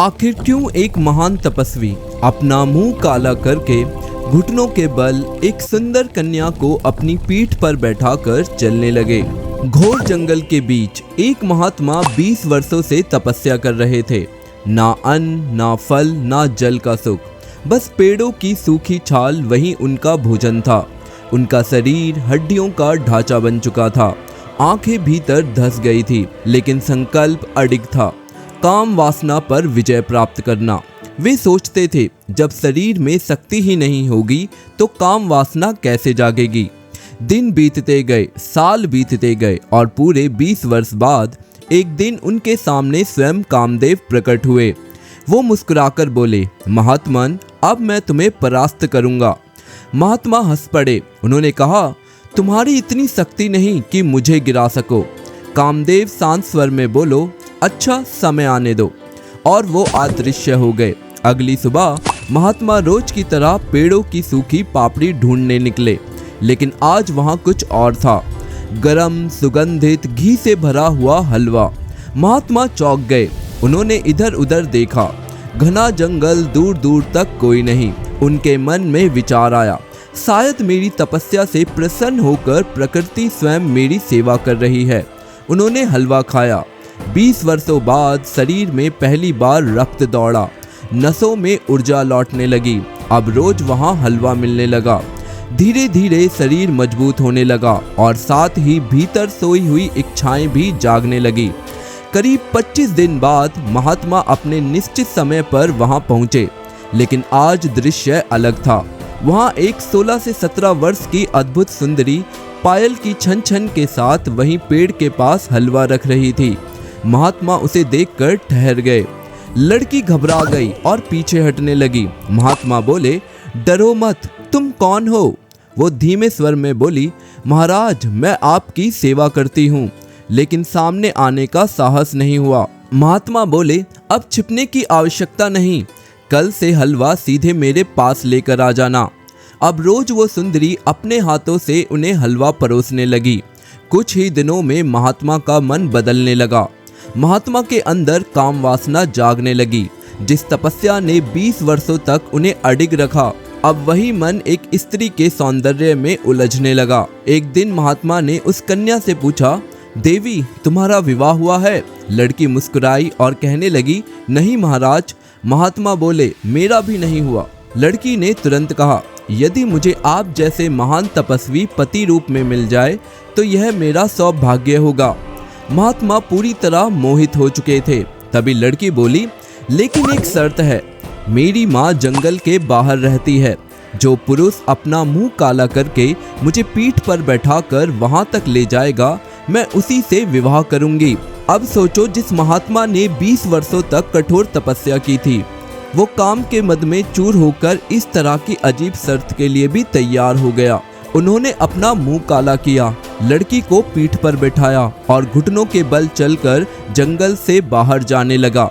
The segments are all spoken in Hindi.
आखिर क्यों एक महान तपस्वी अपना मुंह काला करके घुटनों के बल एक सुंदर कन्या को अपनी पीठ पर बैठाकर चलने लगे। घोर जंगल के बीच एक महात्मा 20 वर्षों से तपस्या कर रहे थे। ना अन्न, ना फल, ना जल का सुख, बस पेड़ों की सूखी छाल वही उनका भोजन था। उनका शरीर हड्डियों का ढांचा बन चुका था, आंखें भीतर धंस गई थी, लेकिन संकल्प अडिग था, काम वासना पर विजय प्राप्त करना। वे सोचते थे, जब शरीर में शक्ति ही नहीं होगी तो काम वासना कैसे जागेगी। दिन बीतते गए, साल बीतते गए और पूरे 20 वर्ष बाद एक दिन उनके सामने स्वयं कामदेव प्रकट हुए। वो मुस्कुराकर बोले, महात्मन, अब मैं तुम्हें परास्त करूंगा। महात्मा हंस पड़े। उन्होंने कहा, तुम्हारी इतनी शक्ति नहीं कि मुझे गिरा सको। कामदेव शांत स्वर में बोलो, अच्छा, समय आने दो। और वो अदृश्य हो गए। अगली सुबह महात्मा रोज की तरह पेड़ों की सूखी पापड़ी ढूंढने निकले, लेकिन आज वहां कुछ और था। गरम, सुगंधित, घी से भरा हुआ हलवा। महात्मा चौंक गए। उन्होंने इधर उधर देखा, घना जंगल, दूर दूर तक कोई नहीं। उनके मन में विचार आया, शायद मेरी तपस्या से प्रसन्न होकर प्रकृति स्वयं मेरी सेवा कर रही है। उन्होंने हलवा खाया। 20 वर्षों बाद शरीर में पहली बार रक्त दौड़ा, नसों में ऊर्जा लौटने लगी। अब रोज वहां हलवा मिलने लगा। धीरे धीरे शरीर मजबूत होने लगा और साथ ही भीतर सोई हुई इच्छाएं भी जागने लगी। करीब 25 दिन बाद महात्मा अपने निश्चित समय पर वहां पहुंचे, लेकिन आज दृश्य अलग था। वहां एक 16 से 17 वर्ष की अद्भुत सुंदरी पायल की छन छन के साथ वहीं पेड़ के पास हलवा रख रही थी। महात्मा उसे देखकर ठहर गए। लड़की घबरा गई और पीछे हटने लगी। महात्मा बोले, डरो मत, तुम कौन हो? वो धीमे स्वर में बोली, महाराज, मैं आपकी सेवा करती हूँ, लेकिन सामने आने का साहस नहीं हुआ। महात्मा बोले, अब छिपने की आवश्यकता नहीं, कल से हलवा सीधे मेरे पास लेकर आ जाना। अब रोज वो सुंदरी अपने हाथों से उन्हें हलवा परोसने लगी। कुछ ही दिनों में महात्मा का मन बदलने लगा। महात्मा के अंदर काम वासना जागने लगी। जिस तपस्या ने 20 वर्षों तक उन्हें अडिग रखा, अब वही मन एक स्त्री के सौंदर्य में उलझने लगा। एक दिन महात्मा ने उस कन्या से पूछा, देवी, तुम्हारा विवाह हुआ है? लड़की मुस्कुराई और कहने लगी, नहीं महाराज। महात्मा बोले, मेरा भी नहीं हुआ। लड़की ने तुरंत कहा, यदि मुझे आप जैसे महान तपस्वी पति रूप में मिल जाए तो यह मेरा सौभाग्य होगा। महात्मा पूरी तरह मोहित हो चुके थे। तभी लड़की बोली, लेकिन एक शर्त है, मेरी माँ जंगल के बाहर रहती है। जो पुरुष अपना मुंह काला करके मुझे पीठ पर बैठाकर वहां तक ले जाएगा, मैं उसी से विवाह करूंगी। अब सोचो, जिस महात्मा ने 20 वर्षों तक कठोर तपस्या की थी, वो काम के मद में चूर होकर इस तरह की अजीब शर्त के लिए भी तैयार हो गया। उन्होंने अपना मुंह काला किया, लड़की को पीठ पर बैठाया और घुटनों के बल चलकर जंगल से बाहर जाने लगा।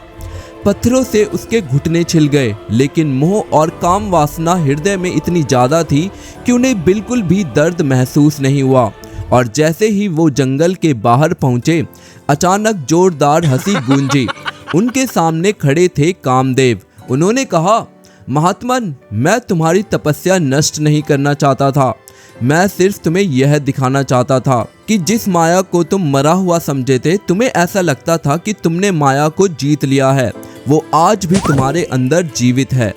पत्थरों से उसके घुटने छिल गए, लेकिन मोह और काम वासना हृदय में इतनी ज्यादा थी कि उन्हें बिल्कुल भी दर्द महसूस नहीं हुआ। और जैसे ही वो जंगल के बाहर पहुंचे, अचानक जोरदार हंसी गूंजी। उनके सामने खड़े थे कामदेव। उन्होंने कहा, महात्मन, मैं तुम्हारी तपस्या नष्ट नहीं करना चाहता था। मैं सिर्फ तुम्हें यह दिखाना चाहता था कि जिस माया को तुम मरा हुआ समझे थे, तुम्हें ऐसा लगता था कि तुमने माया को जीत लिया है, वो आज भी तुम्हारे अंदर जीवित है।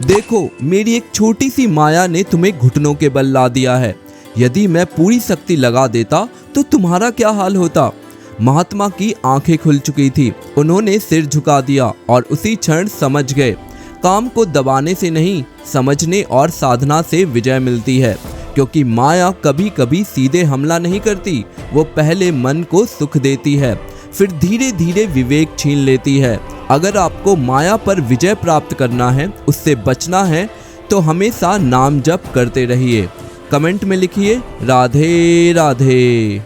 देखो, मेरी एक छोटी सी माया ने तुम्हें घुटनों के बल ला दिया है। यदि मैं पूरी शक्ति लगा देता तो तुम्हारा क्या हाल होता? महात्मा की आंखें खुल चुकी थी। उन्होंने सिर झुका दिया और उसी क्षण समझ गए, काम को दबाने से नहीं, समझने और साधना से विजय मिलती है। क्योंकि माया कभी कभी सीधे हमला नहीं करती, वो पहले मन को सुख देती है, फिर धीरे धीरे विवेक छीन लेती है। अगर आपको माया पर विजय प्राप्त करना है, उससे बचना है, तो हमेशा नाम जप करते रहिए। कमेंट में लिखिए, राधे राधे।